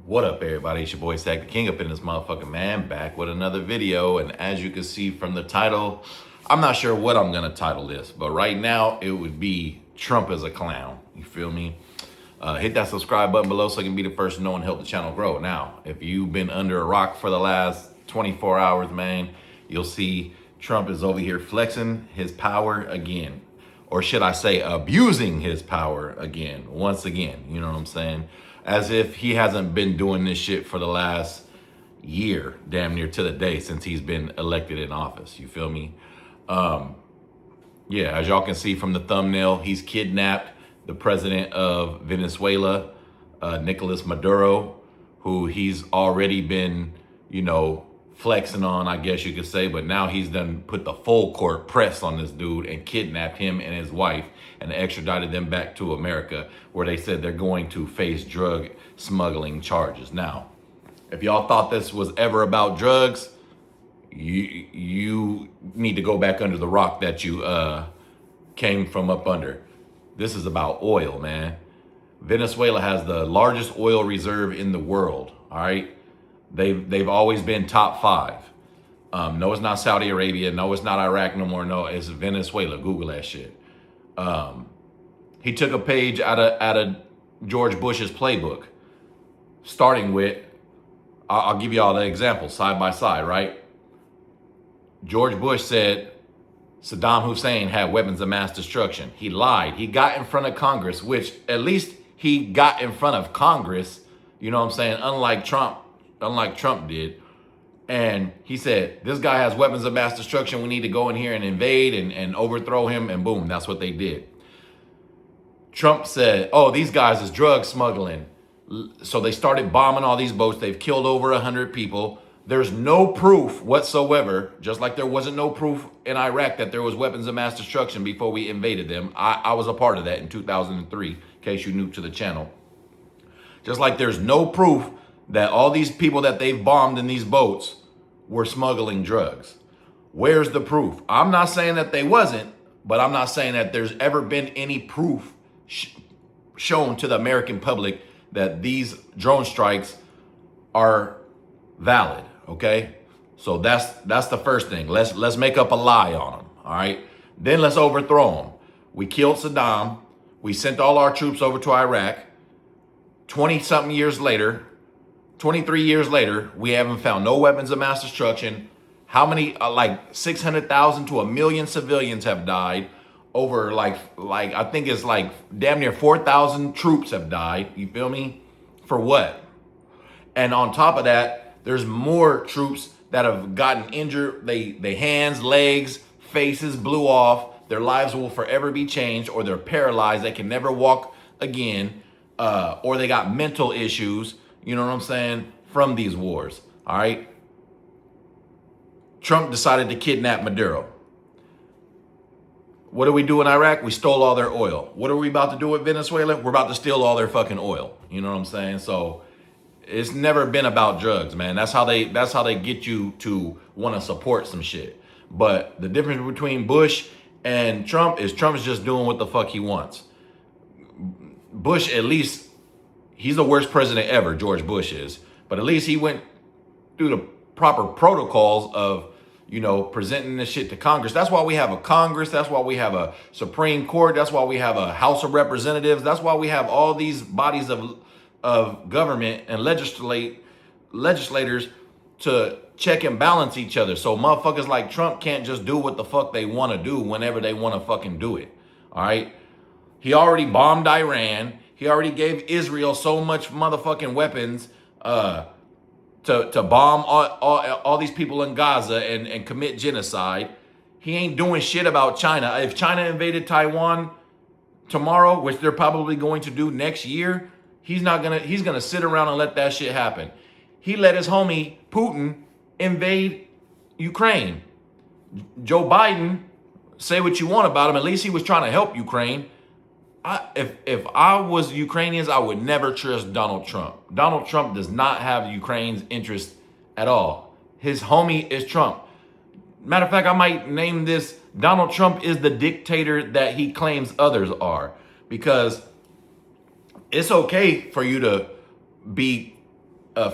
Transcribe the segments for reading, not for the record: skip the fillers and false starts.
What up, everybody? It's your boy Stack the King up in this motherfucking man, back with another video. And as you can see from the title, I'm not sure what I'm gonna title this, but right now it would be Trump as a clown. You feel me? Hit that subscribe button below so you can be the first to know and help the channel grow. Now, if you've been under a rock for the last 24 hours, man, you'll see Trump is over here flexing his power again. Or should I say abusing his power again, once again, you know what I'm saying? As if he hasn't been doing this shit for the last year, damn near to the day, since he's been elected in office, you feel me? Yeah, as y'all can see from the thumbnail, he's kidnapped the president of Venezuela, Nicolasmaduro, who he's already been, you know, flexing on, I guess you could say, but now he's done put the full court press on this dude and kidnapped him and his wife and extradited them back to America, where they said they're going to face drug smuggling charges. Now, if y'all thought this was ever about drugs, you need to go back under the rock that you came from up under. This is about oil, man. Venezuela has the largest oil reserve in the world, all right? They've always been top 5. No, it's not Saudi Arabia. No, it's not Iraq no more. No, it's Venezuela. Google that shit. He took a page out of George Bush's playbook, starting with, I'll give you all the examples side by side, right? George Bush said Saddam Hussein had weapons of mass destruction. He lied. He got in front of Congress, which at least he got in front of Congress, you know what I'm saying? Unlike Trump did. And he said, this guy has weapons of mass destruction. We need to go in here and invade and overthrow him. And boom, that's what they did. Trump said, oh, these guys is drug smuggling. So they started bombing all these boats. They've killed over 100 people. There's no proof whatsoever, just like there wasn't no proof in Iraq that there was weapons of mass destruction before we invaded them. I was a part of that in 2003, in case you're new to the channel. Just like there's no proof that all these people that they've bombed in these boats were smuggling drugs. Where's the proof? I'm not saying that they wasn't, but I'm not saying that there's ever been any proof shown to the American public that these drone strikes are valid, okay? So that's the first thing. Let's make up a lie on them, all right? Then let's overthrow them. We killed Saddam. We sent all our troops over to Iraq. 20-something years later, 23 years later, we haven't found no weapons of mass destruction. How many, like 600,000 to 1 million civilians have died. Over like I think it's like damn near 4,000 troops have died. You feel me? For what? And on top of that, there's more troops that have gotten injured. They hands, legs, faces blew off. Their lives will forever be changed, or they're paralyzed. They can never walk again, or they got mental issues. You know what I'm saying? From these wars, all right? Trump decided to kidnap Maduro. What do we do in Iraq? We stole all their oil. What are we about to do with Venezuela? We're about to steal all their fucking oil. You know what I'm saying? So it's never been about drugs, man. That's how they get you to want to support some shit. But the difference between Bush and Trump is Trump's just doing what the fuck he wants. Bush, at least, he's the worst president ever, George Bush is. But at least he went through the proper protocols of, you know, presenting this shit to Congress. That's why we have a Congress. That's why we have a Supreme Court. That's why we have a House of Representatives. That's why we have all these bodies of government and legislators to check and balance each other. So motherfuckers like Trump can't just do what the fuck they want to do whenever they want to fucking do it. All right. He already bombed Iran. He already gave Israel so much motherfucking weapons to bomb all these people in Gaza and commit genocide. He ain't doing shit about China. If China invaded Taiwan tomorrow, which they're probably going to do next year, he's gonna sit around and let that shit happen. He let his homie Putin invade Ukraine. Joe Biden, say what you want about him, at least he was trying to help Ukraine. If I was Ukrainians, I would never trust Donald Trump. Donald Trump does not have Ukraine's interest at all. His homie is Trump. Matter of fact, I might name this Donald Trump is the dictator that he claims others are. Because it's okay for you to be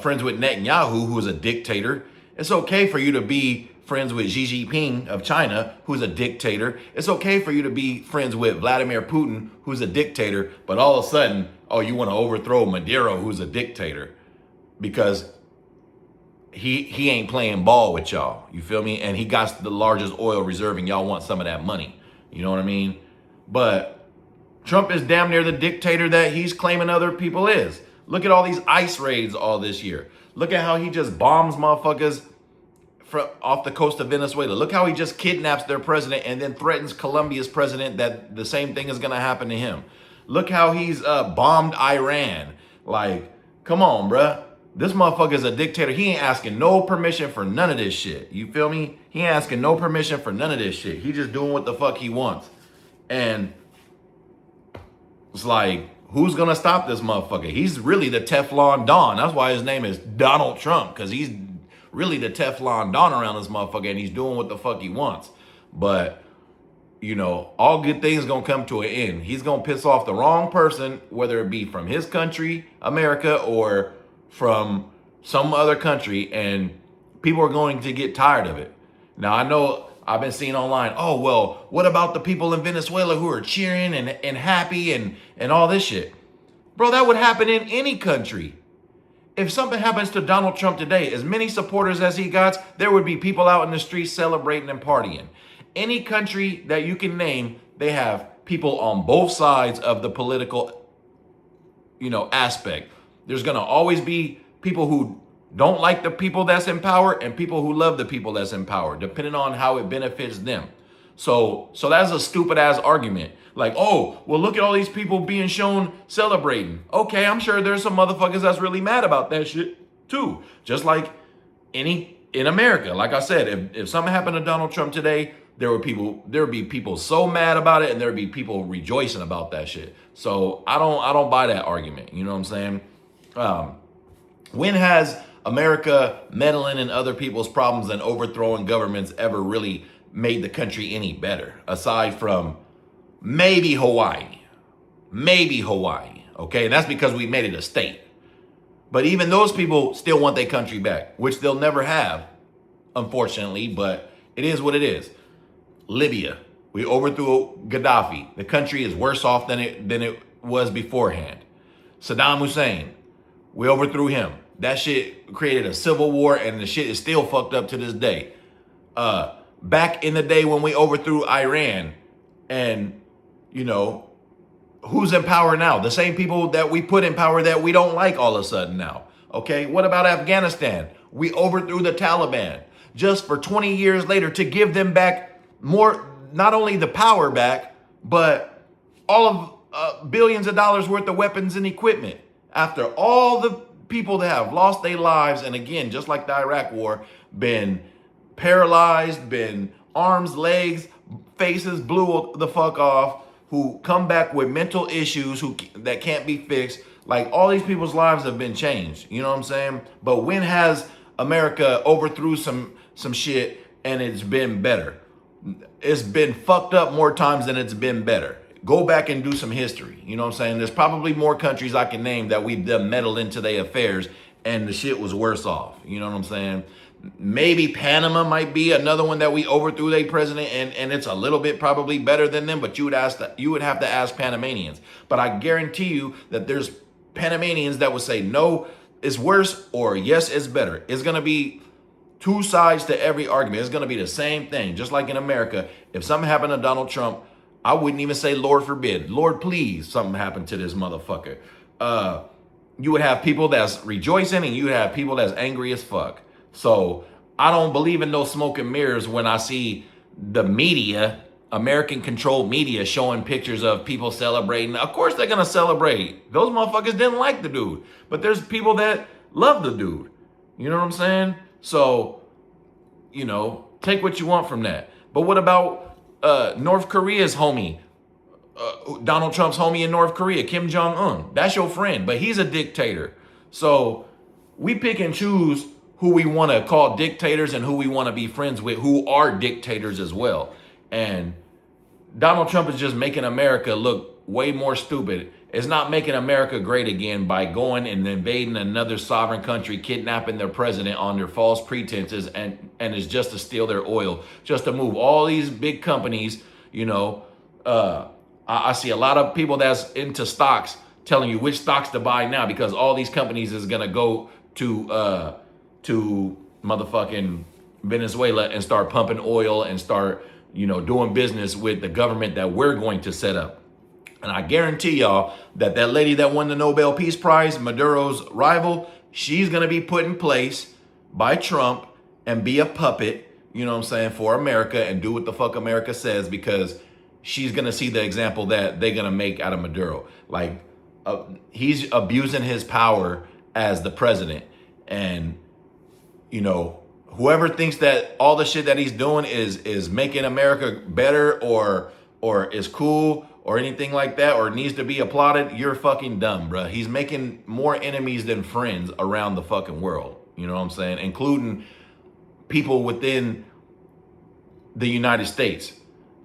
friends with Netanyahu, who is a dictator. It's okay for you to be friends with Xi Jinping of China, who's a dictator. It's okay for you to be friends with Vladimir Putin, who's a dictator. But all of a sudden, oh, you want to overthrow Maduro, who's a dictator, because he ain't playing ball with y'all. You feel me? And he got the largest oil reserve, and y'all want some of that money. You know what I mean? But Trump is damn near the dictator that he's claiming other people is. Look at all these ICE raids all this year. Look at how he just bombs motherfuckers off the coast of Venezuela. Look how he just kidnaps their president and then threatens Colombia's president that the same thing is going to happen to him. Look how he's bombed Iran. Like, come on, bruh. This motherfucker is a dictator. He ain't asking no permission for none of this shit. You feel me? He ain't asking no permission for none of this shit. He just doing what the fuck he wants. And it's like, who's gonna stop this motherfucker? He's really the Teflon Don. That's why his name is Donald Trump, because he's really the Teflon Don around this motherfucker, and he's doing what the fuck he wants. But, you know, all good things gonna come to an end. He's gonna piss off the wrong person, whether it be from his country, America, or from some other country, and people are going to get tired of it. Now, I know I've been seeing online, oh, well, what about the people in Venezuela who are cheering and happy and all this shit? Bro, that would happen in any country. If something happens to Donald Trump today, as many supporters as he got, there would be people out in the streets celebrating and partying. Any country that you can name, they have people on both sides of the political, aspect. There's going to always be people who don't like the people that's in power and people who love the people that's in power, depending on how it benefits them. So that's a stupid ass argument. Like, oh, well, look at all these people being shown celebrating. Okay, I'm sure there's some motherfuckers that's really mad about that shit too. Just like in America. Like I said, if something happened to Donald Trump today, there would be people so mad about it, and there would be people rejoicing about that shit. So I don't buy that argument. You know what I'm saying? When has America meddling in other people's problems and overthrowing governments ever really made the country any better? Aside from maybe Hawaii. Okay, and that's because we made it a state. But even those people still want their country back, which they'll never have, unfortunately, but it is what it is. Libya, we overthrew Gaddafi. The country is worse off than it was beforehand. Saddam Hussein, we overthrew him. That shit created a civil war, and the shit is still fucked up to this day. Back in the day when we overthrew Iran, and, who's in power now? The same people that we put in power that we don't like all of a sudden now. Okay, what about Afghanistan? We overthrew the Taliban just for 20 years later to give them back more, not only the power back, but all of billions of dollars worth of weapons and equipment. After all the people that have lost their lives, and again, just like the Iraq war, been paralyzed, been arms, legs, faces blew the fuck off, who come back with mental issues that can't be fixed. Like, all these people's lives have been changed. You know what I'm saying? But when has America overthrew some shit and it's been better? It's been fucked up more times than it's been better. Go back and do some history. You know what I'm saying? There's probably more countries I can name that we've done meddled into their affairs and the shit was worse off. You know what I'm saying? Maybe Panama might be another one that we overthrew their president and it's a little bit probably better than them, but you would have to ask Panamanians. But I guarantee you that there's Panamanians that would say no, it's worse, or yes, it's better. It's going to be two sides to every argument. It's going to be the same thing. Just like in America, if something happened to Donald Trump, I wouldn't even say, Lord forbid. Lord, please, something happened to this motherfucker. You would have people that's rejoicing and you would have people that's angry as fuck. So I don't believe in no smoke and mirrors when I see the media, American-controlled media, showing pictures of people celebrating. Of course they're going to celebrate. Those motherfuckers didn't like the dude. But there's people that love the dude. You know what I'm saying? So, take what you want from that. But what about North Korea's homie, Donald Trump's homie in North Korea, Kim Jong-un? That's your friend, but he's a dictator. So we pick and choose who we want to call dictators and who we want to be friends with, who are dictators as well. And Donald Trump is just making America look way more stupid. It's not making America great again by going and invading another sovereign country, kidnapping their president on their false pretenses, and it's just to steal their oil, just to move all these big companies. I see a lot of people that's into stocks telling you which stocks to buy now because all these companies is gonna go to motherfucking Venezuela and start pumping oil and start doing business with the government that we're going to set up. And I guarantee y'all that lady that won the Nobel Peace Prize, Maduro's rival, she's going to be put in place by Trump and be a puppet, for America and do what the fuck America says, because she's going to see the example that they're going to make out of Maduro. Like, he's abusing his power as the president. And, whoever thinks that all the shit that he's doing is making America better or is cool or anything like that, or needs to be applauded, you're fucking dumb, bruh. He's making more enemies than friends around the fucking world. You know what I'm saying? Including people within the United States.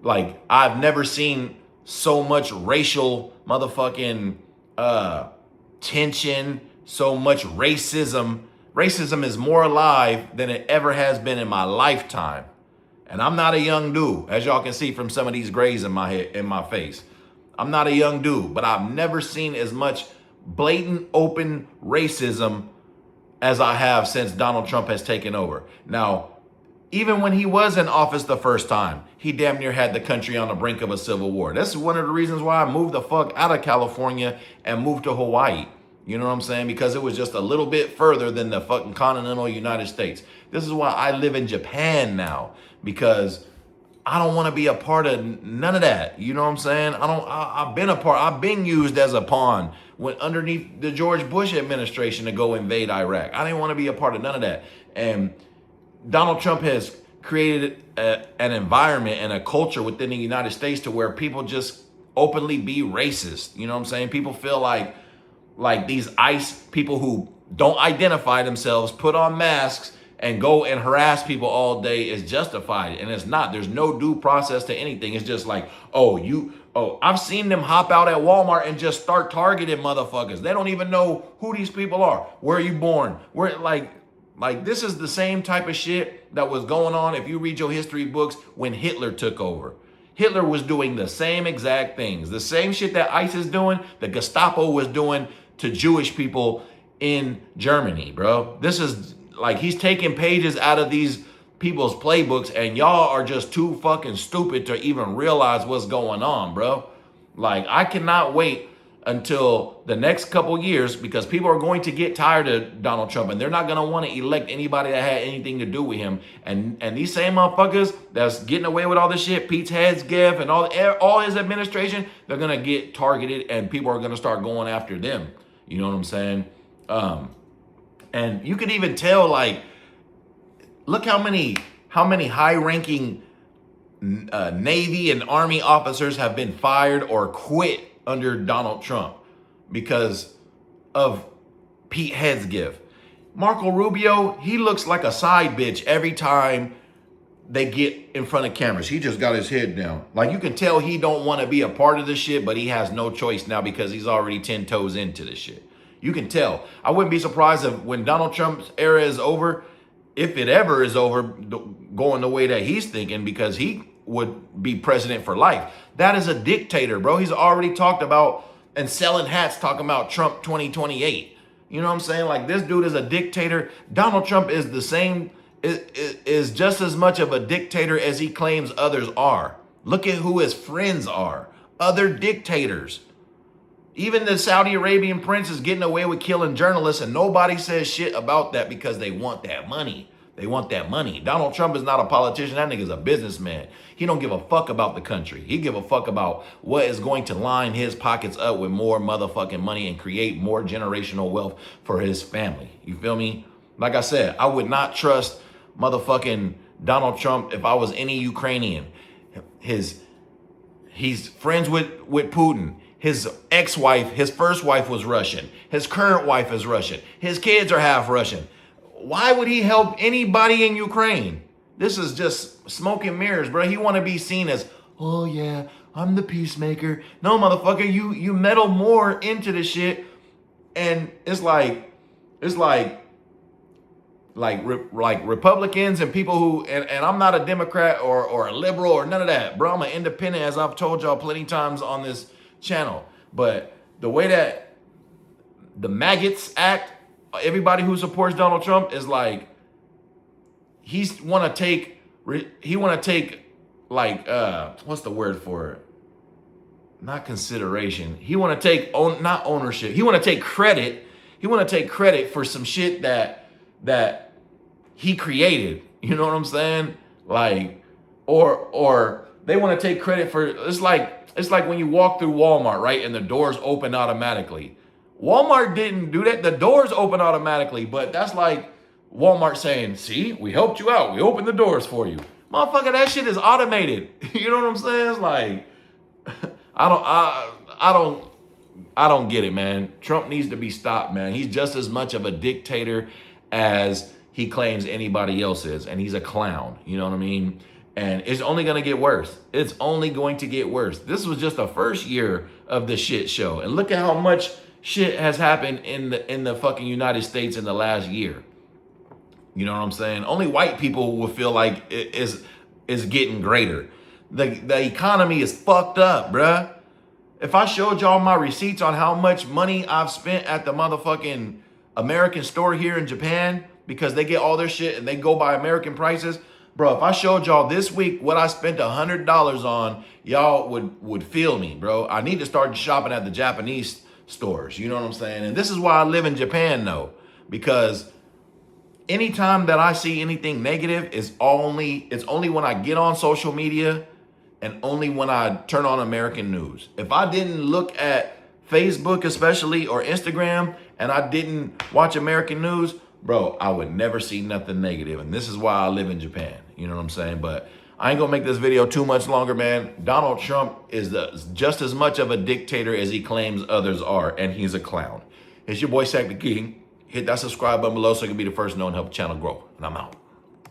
Like, I've never seen so much racial motherfucking tension, so much racism. Racism is more alive than it ever has been in my lifetime. And I'm not a young dude, as y'all can see from some of these grays in my head, in my face. I'm not a young dude, but I've never seen as much blatant, open racism as I have since Donald Trump has taken over. Now, even when he was in office the first time, he damn near had the country on the brink of a civil war. That's one of the reasons why I moved the fuck out of California and moved to Hawaii. You know what I'm saying? Because it was just a little bit further than the fucking continental United States. This is why I live in Japan now, because I don't want to be a part of none of that. You know what I'm saying? I've been used as a pawn when underneath the George Bush administration to go invade Iraq. I didn't want to be a part of none of that. And Donald Trump has created an environment and a culture within the United States to where people just openly be racist. You know what I'm saying? People feel like these ICE people who don't identify themselves, put on masks, and go and harass people all day is justified. And it's not. There's no due process to anything. It's just like, I've seen them hop out at Walmart and just start targeting motherfuckers. They don't even know who these people are. Where are you born? Where, like this is the same type of shit that was going on if you read your history books when Hitler took over. Hitler was doing the same exact things. The same shit that ICE is doing, the Gestapo was doing to Jewish people in Germany, bro. This is like, he's taking pages out of these people's playbooks, and y'all are just too fucking stupid to even realize what's going on, bro. Like, I cannot wait until the next couple years, because people are going to get tired of Donald Trump and they're not going to want to elect anybody that had anything to do with him. And these same motherfuckers that's getting away with all this shit, Pete's Hegseth and all his administration, they're going to get targeted and people are going to start going after them. You know what I'm saying? And you could even tell, like, look how many high-ranking Navy and Army officers have been fired or quit under Donald Trump because of Pete Hegseth. Marco Rubio, he looks like a side bitch every time they get in front of cameras. He just got his head down. Like, you can tell he don't want to be a part of this shit, but he has no choice now because he's already 10 toes into this shit. You can tell. I wouldn't be surprised if when Donald Trump's era is over, if it ever is over, going the way that he's thinking, because he would be president for life. That is a dictator, bro. He's already talked about and selling hats talking about Trump 2028. You know what I'm saying? Like, this dude is a dictator. Donald Trump is the same, is just as much of a dictator as he claims others are. Look at who his friends are. Other dictators. Even the Saudi Arabian prince is getting away with killing journalists, and nobody says shit about that because they want that money. They want that money. Donald Trump is not a politician. That nigga's a businessman. He don't give a fuck about the country. He give a fuck about what is going to line his pockets up with more motherfucking money and create more generational wealth for his family. You feel me? Like I said, I would not trust motherfucking Donald Trump if I was any Ukrainian. He's friends with Putin. His ex-wife, his first wife was Russian. His current wife is Russian. His kids are half Russian. Why would he help anybody in Ukraine? This is just smoke and mirrors, bro. He want to be seen as, oh yeah, I'm the peacemaker. No, motherfucker, you meddle more into this shit. And it's like Republicans and people who, and I'm not a Democrat or a liberal or none of that, bro. I'm an independent, as I've told y'all plenty times on this channel. But the way that the maggots act, everybody who supports Donald Trump is like, he want to take like, what's the word for it? Not consideration. He want to take not ownership. He want to take credit. He want to take credit for some shit that he created. You know what I'm saying? Like, or they want to take credit for, it's like when you walk through Walmart, right? And the doors open automatically. Walmart didn't do that. The doors open automatically, but that's like Walmart saying, see, we helped you out. We opened the doors for you. Motherfucker, that shit is automated. You know what I'm saying? It's like, I don't get it, man. Trump needs to be stopped, man. He's just as much of a dictator as he claims anybody else is, and he's a clown. You know what I mean? And it's only going to get worse. It's only going to get worse. This was just the first year of the shit show, and look at how much shit has happened in the fucking United States in the last year. You know what I'm saying? Only white people will feel like it is getting greater. The economy is fucked up, bruh. If I showed y'all my receipts on how much money I've spent at the motherfucking American store here in Japan, because they get all their shit and they go by American prices, bro, if I showed y'all this week what I spent $100 on, y'all would feel me, bro. I need to start shopping at the Japanese stores. You know what I'm saying? And this is why I live in Japan, though, because anytime that I see anything negative, it's only when I get on social media and only when I turn on American news. If I didn't look at Facebook especially or Instagram and I didn't watch American news, bro, I would never see nothing negative. And this is why I live in Japan. You know what I'm saying? But I ain't gonna make this video too much longer, man. Donald Trump is just as much of a dictator as he claims others are, and he's a clown. It's your boy, Sack the King. Hit that subscribe button below so you can be the first to know and help the channel grow. And I'm out.